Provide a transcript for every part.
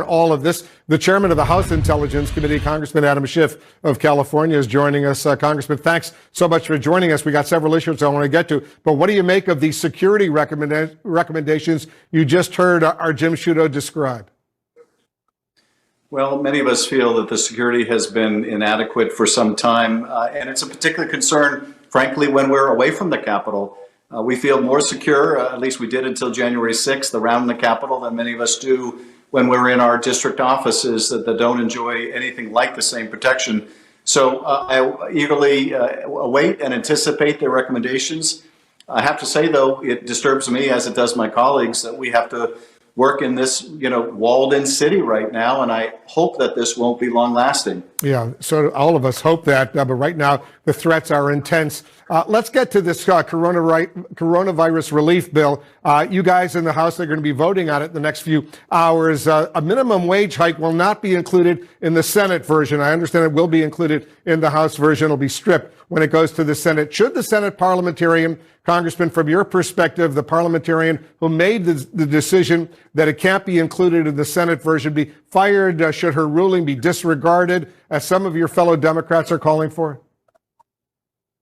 all of this. The chairman of the House Intelligence Committee, Congressman Adam Schiff of California, is joining us. Congressman, thanks so much for joining us. We got several issues I want to get to, but what do you make of the security recommendations you just heard our Jim Sciutto describe? Well, many of us feel that the security has been inadequate for some time, and it's a particular concern, frankly, when we're away from the Capitol. We feel more secure, at least we did until January 6th, around the Capitol than many of us do when we're in our district offices that don't enjoy anything like the same protection. So I eagerly await and anticipate their recommendations. I have to say, though, it disturbs me, as it does my colleagues, that we have to work in this, walled-in city right now, and I hope that this won't be long-lasting. Yeah, so all of us hope that, but right now the threats are intense. Let's get to this coronavirus relief bill. You guys in the House are going to be voting on it in the next few hours. A minimum wage hike will not be included in the Senate version. I understand it will be included in the House version. It'll be stripped when it goes to the Senate. Should the Senate parliamentarian, Congressman, from your perspective, the parliamentarian who made the decision that it can't be included in the Senate version, be fired? Should her ruling be disregarded, as some of your fellow Democrats are calling for?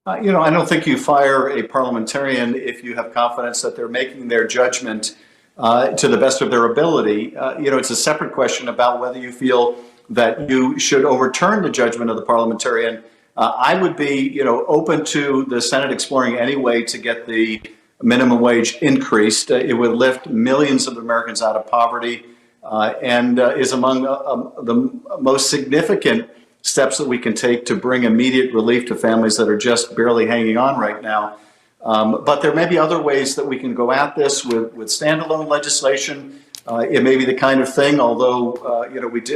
I don't think you fire a parliamentarian if you have confidence that they're making their judgment to the best of their ability. It's a separate question about whether you feel that you should overturn the judgment of the parliamentarian. I would be, open to the Senate exploring any way to get the minimum wage increased. It would lift millions of Americans out of poverty and is among the most significant steps that we can take to bring immediate relief to families that are just barely hanging on right now. But there may be other ways that we can go at this with standalone legislation. It may be the kind of thing, although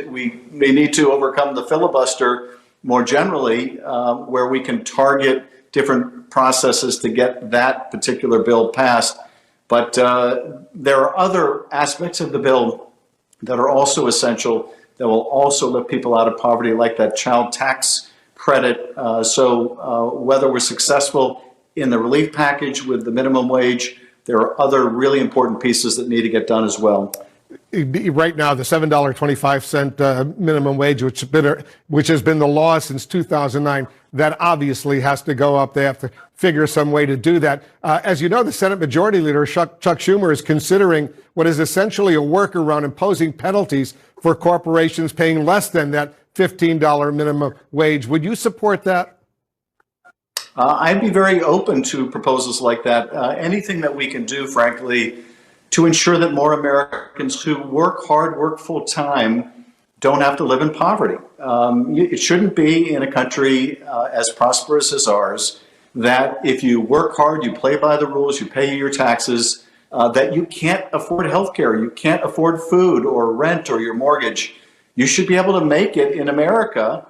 we may need to overcome the filibuster more generally, where we can target different processes to get that particular bill passed. But there are other aspects of the bill that are also essential, that will also lift people out of poverty, like that child tax credit. So whether we're successful in the relief package with the minimum wage, there are other really important pieces that need to get done as well. Right now, the $7.25 minimum wage, which has been the law since 2009, that obviously has to go up. They have to figure some way to do that. As you know, the Senate Majority Leader, Chuck Schumer, is considering what is essentially a workaround, imposing penalties for corporations paying less than that $15 minimum wage. Would you support that? I'd be very open to proposals like that. Anything that we can do, frankly, to ensure that more Americans who work hard, work full time, don't have to live in poverty. It shouldn't be in a country as prosperous as ours that if you work hard, you play by the rules, you pay your taxes, that you can't afford health care, you can't afford food or rent or your mortgage. You should be able to make it in America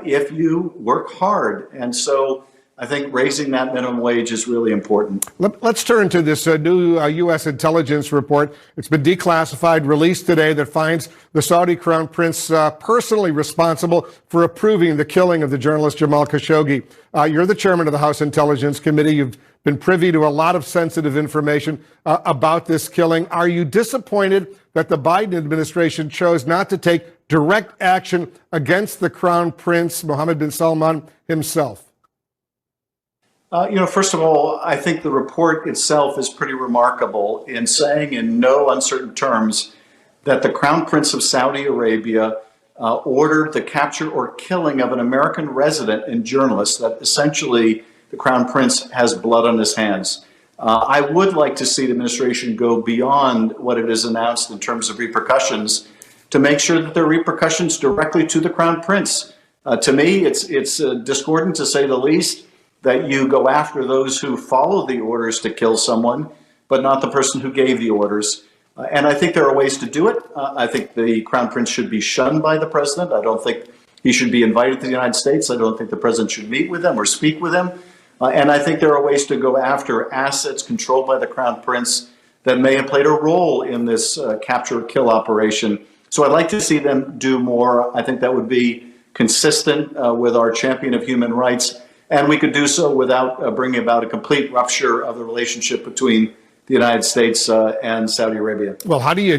if you work hard. And so I think raising that minimum wage is really important. Let's turn to this new U.S. intelligence report. It's been declassified, released today, that finds the Saudi Crown Prince personally responsible for approving the killing of the journalist Jamal Khashoggi. You're the chairman of the House Intelligence Committee. You've been privy to a lot of sensitive information about this killing. Are you disappointed that the Biden administration chose not to take direct action against the Crown Prince, Mohammed bin Salman, himself? First of all, I think the report itself is pretty remarkable in saying in no uncertain terms that the Crown Prince of Saudi Arabia ordered the capture or killing of an American resident and journalist, that essentially the Crown Prince has blood on his hands. I would like to see the administration go beyond what it has announced in terms of repercussions to make sure that there are repercussions directly to the Crown Prince. To me, it's discordant, to say the least, that you go after those who follow the orders to kill someone, but not the person who gave the orders. And I think there are ways to do it. I think the Crown Prince should be shunned by the president. I don't think he should be invited to the United States. I don't think the president should meet with him or speak with him. And I think there are ways to go after assets controlled by the Crown Prince that may have played a role in this capture kill operation. So I'd like to see them do more. I think that would be consistent with our champion of human rights. And we could do so without bringing about a complete rupture of the relationship between the United States and Saudi Arabia. Well, how do you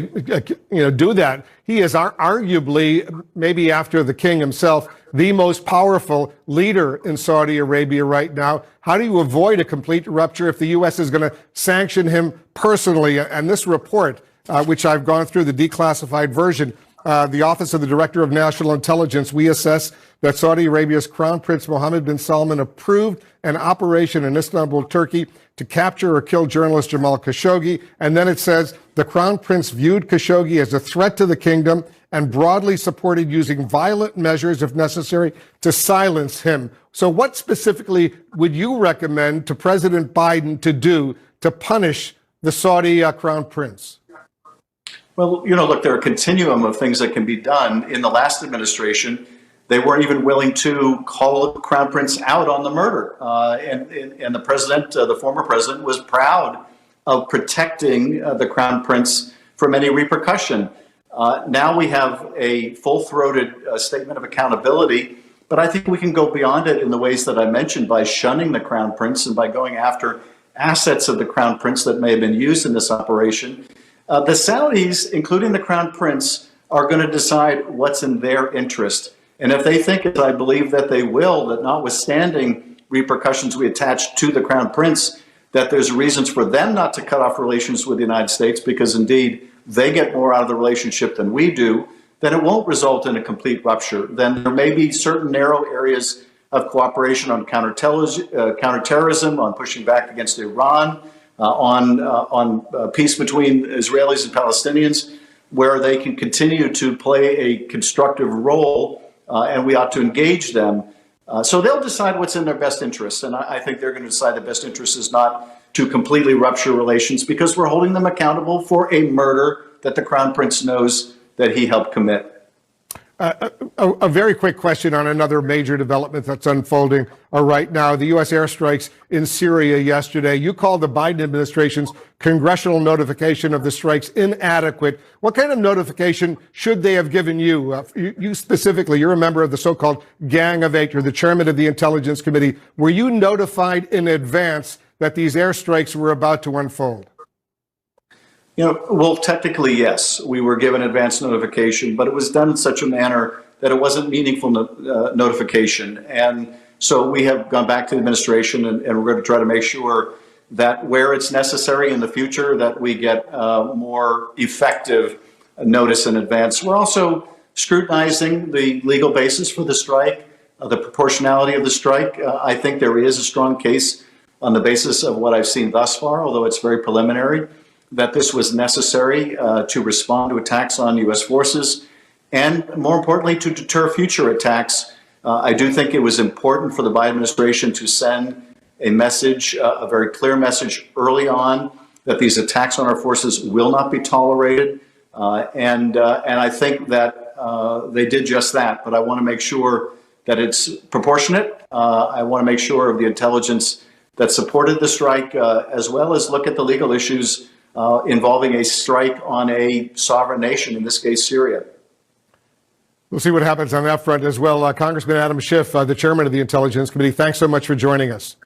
do that? He is arguably, maybe after the king himself, the most powerful leader in Saudi Arabia right now. How do you avoid a complete rupture if the U.S. is going to sanction him personally? And this report, which I've gone through the declassified version, the Office of the Director of National Intelligence, we assess that Saudi Arabia's Crown Prince Mohammed bin Salman approved an operation in Istanbul, Turkey, to capture or kill journalist Jamal Khashoggi. And then it says the Crown Prince viewed Khashoggi as a threat to the kingdom and broadly supported using violent measures, if necessary, to silence him. So what specifically would you recommend to President Biden to do to punish the Saudi Crown Prince? Well, look, there are a continuum of things that can be done. In the last administration, they weren't even willing to call the Crown Prince out on the murder. And the president, the former president, was proud of protecting the Crown Prince from any repercussion. Now we have a full-throated statement of accountability, but I think we can go beyond it in the ways that I mentioned, by shunning the Crown Prince and by going after assets of the Crown Prince that may have been used in this operation. The Saudis, including the Crown Prince, are going to decide what's in their interest. And if they think, as I believe that they will, that notwithstanding repercussions we attach to the Crown Prince, that there's reasons for them not to cut off relations with the United States, because indeed they get more out of the relationship than we do, then it won't result in a complete rupture. Then there may be certain narrow areas of cooperation on counterterrorism, on pushing back against Iran, on peace between Israelis and Palestinians, where they can continue to play a constructive role, and we ought to engage them. So they'll decide what's in their best interest, and I think they're going to decide the best interest is not to completely rupture relations, because we're holding them accountable for a murder that the Crown Prince knows that he helped commit. A very quick question on another major development that's unfolding right now. The U.S. airstrikes in Syria yesterday. You called the Biden administration's congressional notification of the strikes inadequate. What kind of notification should they have given you? You specifically, you're a member of the so-called Gang of Eight. You're the chairman of the Intelligence Committee. Were you notified in advance that these airstrikes were about to unfold? Well, technically, yes. We were given advance notification, but it was done in such a manner that it wasn't meaningful notification. And so we have gone back to the administration, and we're going to try to make sure that where it's necessary in the future, that we get more effective notice in advance. We're also scrutinizing the legal basis for the strike, the proportionality of the strike. I think there is a strong case on the basis of what I've seen thus far, although it's very preliminary, that this was necessary to respond to attacks on U.S. forces and, more importantly, to deter future attacks. I do think it was important for the Biden administration to send a message, a very clear message early on, that these attacks on our forces will not be tolerated. And I think that they did just that. But I want to make sure that it's proportionate. I want to make sure of the intelligence that supported the strike, as well as look at the legal issues involving a strike on a sovereign nation, in this case, Syria. We'll see what happens on that front as well. Congressman Adam Schiff, the chairman of the Intelligence Committee, thanks so much for joining us.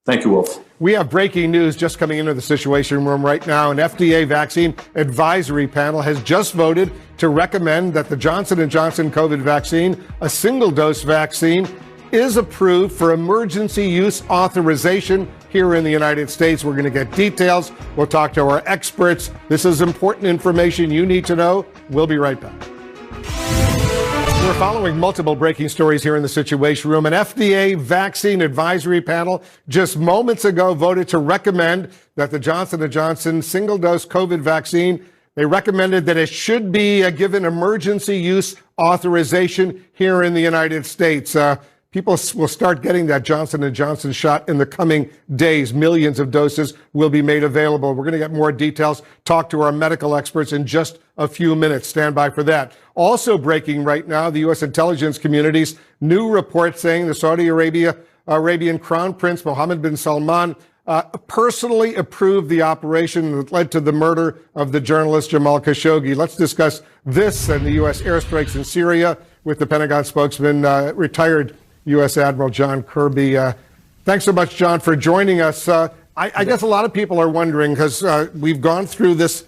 Thank you, Wolf. We have breaking news just coming into the Situation Room right now. An FDA vaccine advisory panel has just voted to recommend that the Johnson & Johnson COVID vaccine, a single-dose vaccine, is approved for emergency use authorization here in the United States. We're going to get details. We'll talk to our experts. This is important information you need to know. We'll be right back. We're following multiple breaking stories here in the Situation Room. An FDA vaccine advisory panel just moments ago voted to recommend that the Johnson & Johnson single-dose COVID vaccine, they recommended that it should be given emergency use authorization here in the United States. People will start getting that Johnson & Johnson shot in the coming days. Millions of doses will be made available. We're going to get more details, talk to our medical experts in just a few minutes. Stand by for that. Also breaking right now, the U.S. intelligence community's new report saying the Saudi Arabian Crown Prince Mohammed bin Salman personally approved the operation that led to the murder of the journalist Jamal Khashoggi. Let's discuss this and the U.S. airstrikes in Syria with the Pentagon spokesman, retired U.S. Admiral John Kirby. Thanks so much, John, for joining us. I guess a lot of people are wondering, because we've gone through this,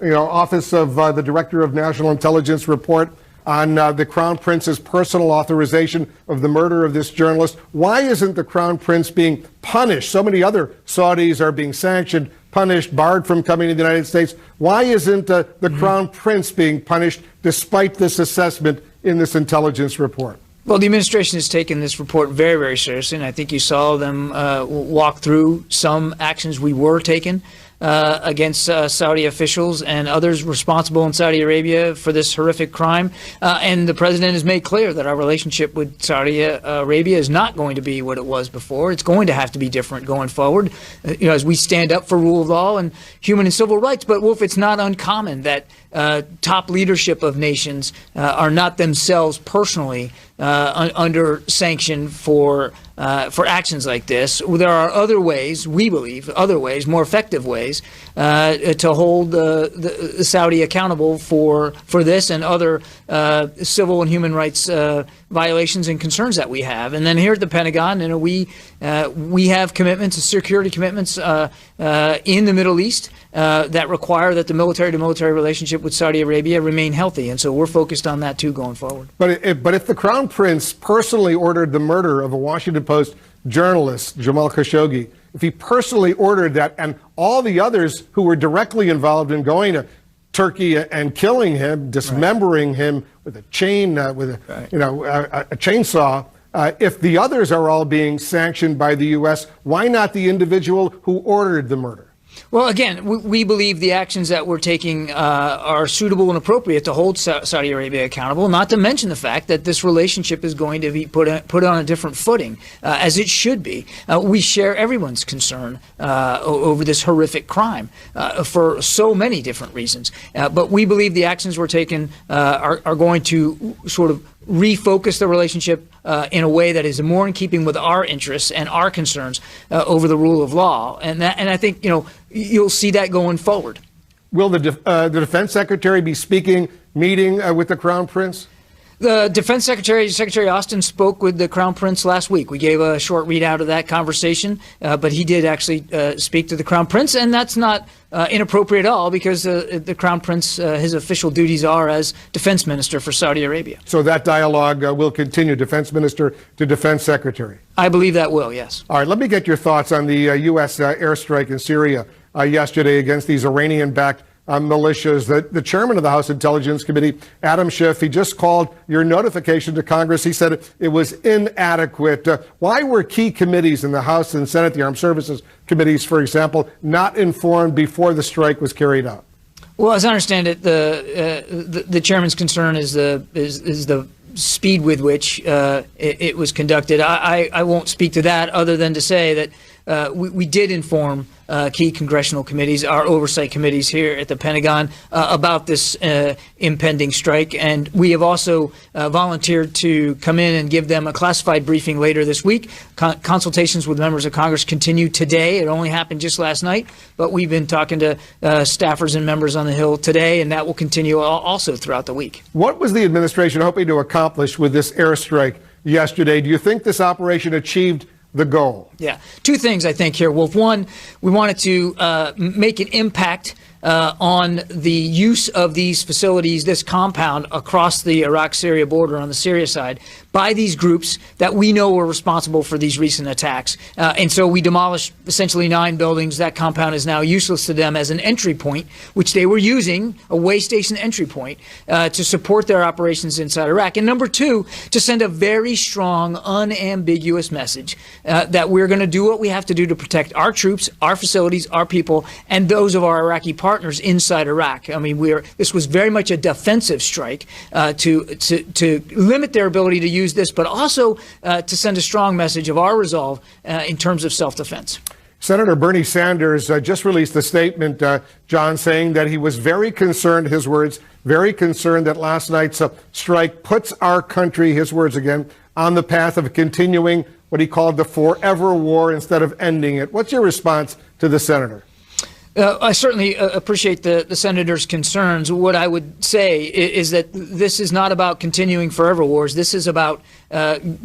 Office of the Director of National Intelligence report on the Crown Prince's personal authorization of the murder of this journalist. Why isn't the Crown Prince being punished? So many other Saudis are being sanctioned, punished, barred from coming to the United States. Why isn't the Crown Prince being punished despite this assessment in this intelligence report? Well, the administration has taken this report very, very seriously, and I think you saw them walk through some actions we were taking against Saudi officials and others responsible in Saudi Arabia for this horrific crime. And the president has made clear that our relationship with Saudi Arabia is not going to be what it was before. It's going to have to be different going forward, as we stand up for rule of law and human and civil rights. But, Wolf, it's not uncommon that top leadership of nations are not themselves personally under sanction for actions like this. There are other ways, we believe, other ways, more effective ways to hold the Saudi accountable for this and other civil and human rights violations and concerns that we have. And then here at the Pentagon, we have commitments, security commitments in the Middle East that require that the military-to-military relationship with Saudi Arabia remain healthy. And so we're focused on that, too, going forward. But if the Crown Prince personally ordered the murder of a Washington Post journalist, Jamal Khashoggi, if he personally ordered that, and all the others who were directly involved in going to Turkey and killing him, dismembering him with a chain, with a chainsaw, if the others are all being sanctioned by the U.S., why not the individual who ordered the murder? Well, again, we believe the actions that we're taking are suitable and appropriate to hold Saudi Arabia accountable, not to mention the fact that this relationship is going to be put on a different footing, as it should be. We share everyone's concern over this horrific crime for so many different reasons. But we believe the actions we're taking are going to sort of refocus the relationship in a way that is more in keeping with our interests and our concerns over the rule of law. And I think, you'll see that going forward. Will the defense secretary be meeting with the Crown Prince? The Defense Secretary Austin, spoke with the Crown Prince last week. We gave a short readout of that conversation, but he did actually speak to the Crown Prince, and that's not inappropriate at all, because the Crown Prince, his official duties are as Defense Minister for Saudi Arabia. So that dialogue will continue, Defense Minister to Defense Secretary? I believe that will, yes. All right, let me get your thoughts on the U.S. airstrike in Syria yesterday against these Iranian-backed militias. The chairman of the House Intelligence Committee, Adam Schiff, he just called your notification to Congress. He said it was inadequate. Why were key committees in the House and Senate, the Armed Services Committees, for example, not informed before the strike was carried out? Well, as I understand it, the chairman's concern is the speed with which it was conducted. I won't speak to that, other than to say that we did inform key congressional committees, our oversight committees here at the Pentagon, about this impending strike. And we have also volunteered to come in and give them a classified briefing later this week. Consultations with members of Congress continue today. It only happened just last night, but we've been talking to staffers and members on the Hill today, and that will continue also throughout the week. What was the administration hoping to accomplish with this airstrike yesterday? Do you think this operation achieved the goal? Yeah, two things I think here, Wolf. One, we wanted to make an impact on the use of these facilities, this compound across the Iraq-Syria border on the Syria side, by these groups that we know were responsible for these recent attacks. And so we demolished essentially 9 buildings. That compound is now useless to them as an entry point, which they were using, a way station entry point, to support their operations inside Iraq. And number two, to send a very strong, unambiguous message that we're going to do what we have to do to protect our troops, our facilities, our people, and those of our Iraqi partners inside Iraq. I mean, this was very much a defensive strike to limit their ability to use this, but also to send a strong message of our resolve in terms of self-defense. Senator Bernie Sanders just released a statement, John, saying that he was very concerned, his words, very concerned that last night's strike puts our country, his words again, on the path of continuing what he called the forever war instead of ending it. What's your response to the senator? I certainly appreciate the senator's concerns. What I would say is that this is not about continuing forever wars. This is about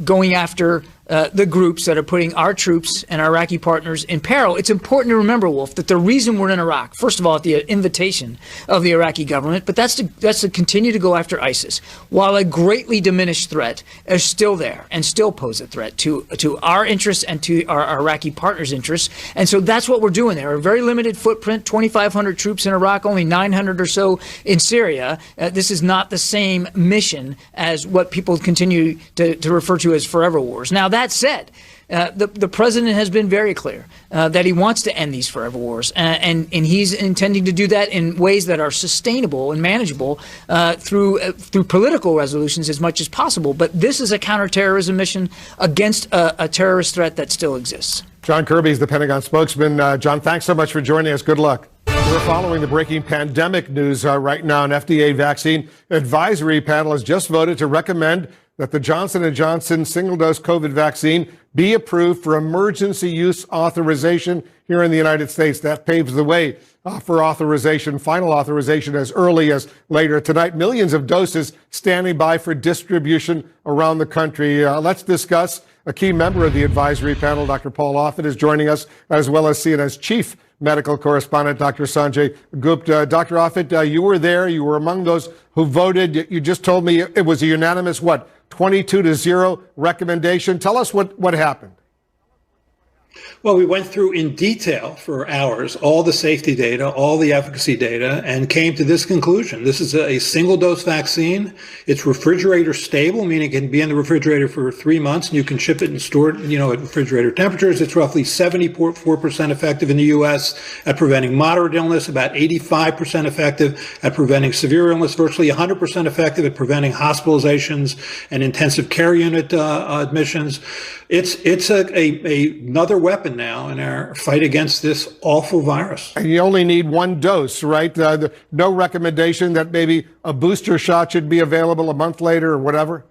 going after the groups that are putting our troops and our Iraqi partners in peril. It's important to remember, Wolf, that the reason we're in Iraq, first of all, at the invitation of the Iraqi government, but that's to continue to go after ISIS, while a greatly diminished threat is still there and still pose a threat to our interests and to our Iraqi partners' interests. And so that's what we're doing there. A very limited footprint, 2,500 troops in Iraq, only 900 or so in Syria. This is not the same mission as what people continue to refer to as forever wars. Now, that said, the president has been very clear that he wants to end these forever wars, and he's intending to do that in ways that are sustainable and manageable through political resolutions as much as possible. But this is a counterterrorism mission against a terrorist threat that still exists. John Kirby is the Pentagon spokesman. John, thanks so much for joining us. Good luck. We're following the breaking pandemic news right now. An FDA vaccine advisory panel has just voted to recommend that the Johnson & Johnson single-dose COVID vaccine be approved for emergency use authorization here in the United States. That paves the way for authorization, final authorization as early as later tonight. Millions of doses standing by for distribution around the country. Let's discuss. A key member of the advisory panel, Dr. Paul Offit, is joining us, as well as CNN's chief medical correspondent, Dr. Sanjay Gupta. Dr. Offit, you were there. You were among those who voted. You just told me it was a unanimous, 22-0 recommendation. Tell us what happened. Well, we went through in detail for hours all the safety data, all the efficacy data, and came to this conclusion. This is a single-dose vaccine. It's refrigerator stable, meaning it can be in the refrigerator for 3 months, and you can ship it and store it, at refrigerator temperatures. It's roughly 74% effective in the U.S. at preventing moderate illness, about 85% effective at preventing severe illness, virtually 100% effective at preventing hospitalizations and intensive care unit admissions. It's another weapon now in our fight against this awful virus. And you only need one dose, right? No recommendation that maybe a booster shot should be available a month later or whatever?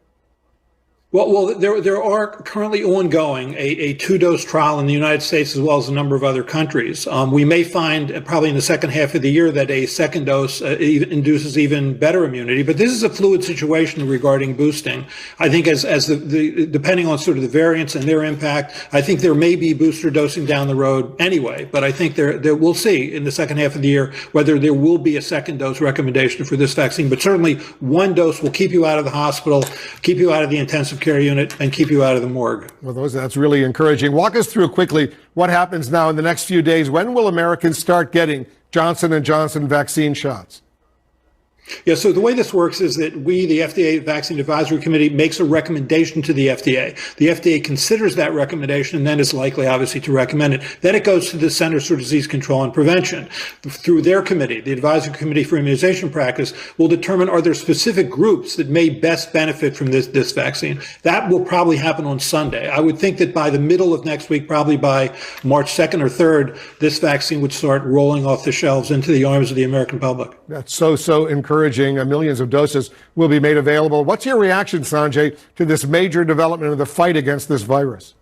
Well, there are currently ongoing a two-dose trial in the United States as well as a number of other countries. We may find probably in the second half of the year that a second dose induces even better immunity. But this is a fluid situation regarding boosting. I think as depending on sort of the variants and their impact, I think there may be booster dosing down the road anyway. But I think there we'll see in the second half of the year whether there will be a second dose recommendation for this vaccine. But certainly one dose will keep you out of the hospital, keep you out of the intensive care unit, and keep you out of the morgue. Well, that's really encouraging. Walk us through quickly what happens now in the next few days. When will Americans start getting Johnson & Johnson vaccine shots? Yeah, so the way this works is that we, the FDA Vaccine Advisory Committee, makes a recommendation to the FDA. The FDA considers that recommendation and then is likely, obviously, to recommend it. Then it goes to the Centers for Disease Control and Prevention. Through their committee, the Advisory Committee for Immunization Practice will determine are there specific groups that may best benefit from this vaccine. That will probably happen on Sunday. I would think that by the middle of next week, probably by March 2nd or 3rd, this vaccine would start rolling off the shelves into the arms of the American public. That's so encouraging. Millions of doses will be made available. What's your reaction, Sanjay, to this major development of the fight against this virus?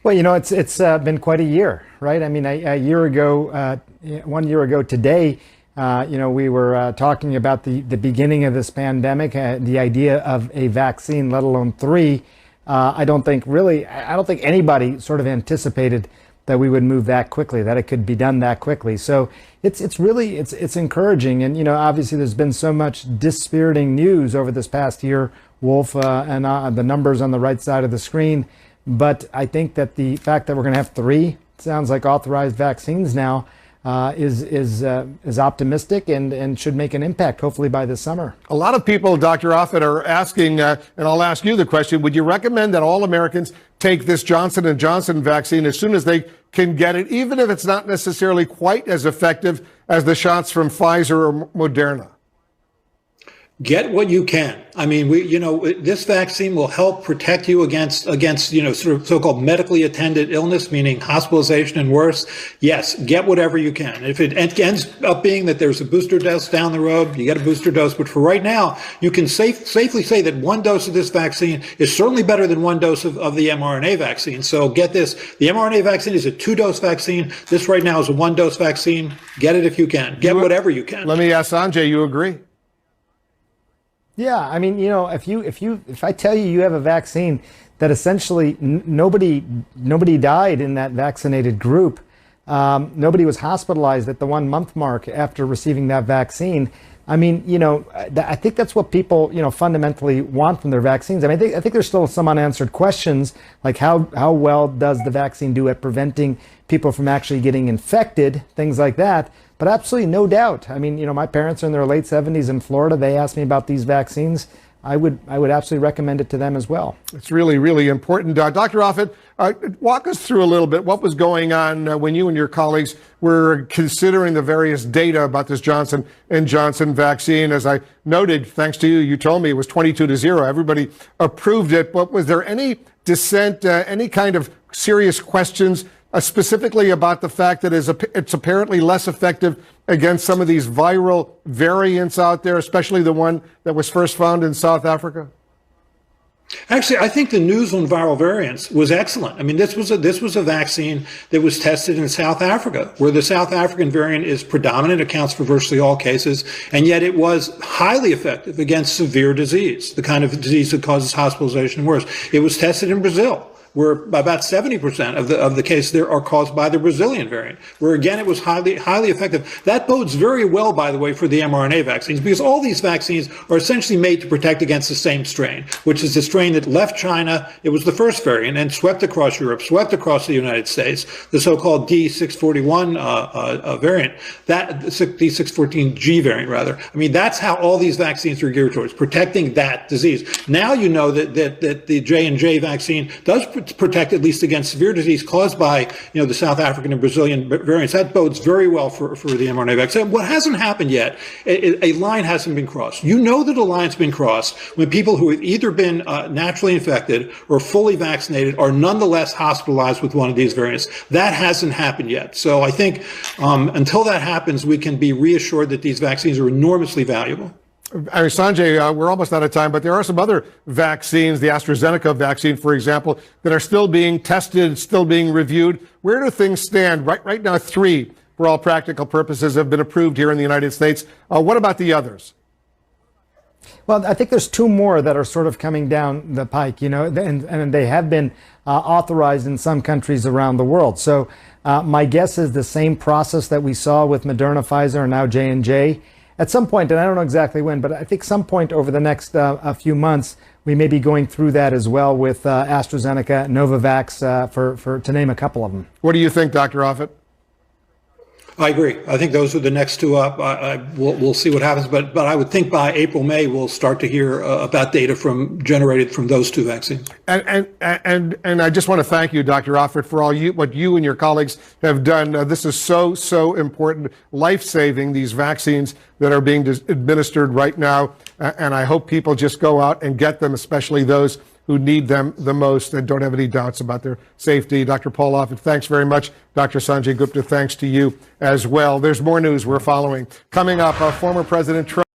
Well, it's been quite a year, right? I mean, a year ago, 1 year ago today, we were talking about the beginning of this pandemic, the idea of a vaccine, let alone three. I don't think anybody sort of anticipated that we would move that quickly, that it could be done that quickly. So it's really encouraging. And, obviously there's been so much dispiriting news over this past year, Wolf, and the numbers on the right side of the screen. But I think that the fact that we're going to have three, sounds like authorized vaccines now, is optimistic and should make an impact, hopefully, by this summer. A lot of people, Dr. Offit, are asking, and I'll ask you the question, would you recommend that all Americans take this Johnson & Johnson vaccine as soon as they can get it, even if it's not necessarily quite as effective as the shots from Pfizer or Moderna? Get what you can. I mean, this vaccine will help protect you against, sort of so-called medically attended illness, meaning hospitalization and worse. Yes, get whatever you can. If it ends up being that there's a booster dose down the road, you get a booster dose. But for right now, you can safely say that one dose of this vaccine is certainly better than one dose of the mRNA vaccine. So get this. The mRNA vaccine is a two-dose vaccine. This right now is a one-dose vaccine. Get it if you can. Get whatever you can. Let me ask Sanjay, you agree? Yeah, I mean, if I tell you have a vaccine that essentially nobody died in that vaccinated group, nobody was hospitalized at the 1 month mark after receiving that vaccine. I mean, I think that's what people, fundamentally want from their vaccines. I mean, I think there's still some unanswered questions, like how well does the vaccine do at preventing people from actually getting infected, things like that. But absolutely no doubt. I mean, my parents are in their late 70s in Florida. They asked me about these vaccines. I would absolutely recommend it to them as well. It's really, really important. Dr. Offit, walk us through a little bit what was going on when you and your colleagues were considering the various data about this Johnson & Johnson vaccine. As I noted, thanks to you, you told me it was 22-0. Everybody approved it. But was there any dissent, any kind of serious questions specifically about the fact that it's apparently less effective against some of these viral variants out there, especially the one that was first found in South Africa? Actually, I think the news on viral variants was excellent. I mean, this was a vaccine that was tested in South Africa, where the South African variant is predominant, accounts for virtually all cases, and yet it was highly effective against severe disease, the kind of disease that causes hospitalization and worse. It was tested in Brazil, where about 70% of the cases there are caused by the Brazilian variant, where again it was highly effective. That bodes very well, by the way, for the mRNA vaccines, because all these vaccines are essentially made to protect against the same strain, which is the strain that left China. It was the first variant and swept across Europe, swept across the United States, the so-called D641 variant, that D614G variant rather. I mean, that's how all these vaccines are geared towards, protecting that disease. Now you know that the J&J vaccine does protect at least against severe disease caused by, the South African and Brazilian variants. That bodes very well for the mRNA vaccine. What hasn't happened yet, a line hasn't been crossed. You know that a line's been crossed when people who have either been naturally infected or fully vaccinated are nonetheless hospitalized with one of these variants. That hasn't happened yet. So I think until that happens, we can be reassured that these vaccines are enormously valuable. I mean, Sanjay, we're almost out of time, but there are some other vaccines, the AstraZeneca vaccine, for example, that are still being tested, still being reviewed. Where do things stand? Right now, 3, for all practical purposes, have been approved here in the United States. What about the others? Well, I think there's 2 more that are sort of coming down the pike, and they have been authorized in some countries around the world. So my guess is the same process that we saw with Moderna, Pfizer, and now J&J. At some point, and I don't know exactly when, but I think some point over the next a few months, we may be going through that as well with AstraZeneca, Novavax, for to name a couple of them. What do you think, Dr. Offit? I agree. I think those are the next 2 up. We'll see what happens, but I would think by April, May, we'll start to hear about data generated from those 2 vaccines. And I just want to thank you, Dr. Offit, for what you and your colleagues have done. This is so important, life-saving, these vaccines that are being administered right now. And I hope people just go out and get them, especially those who need them the most and don't have any doubts about their safety. Dr. Paul Offit, thanks very much. Dr. Sanjay Gupta, thanks to you as well. There's more news we're following. Coming up, former President Trump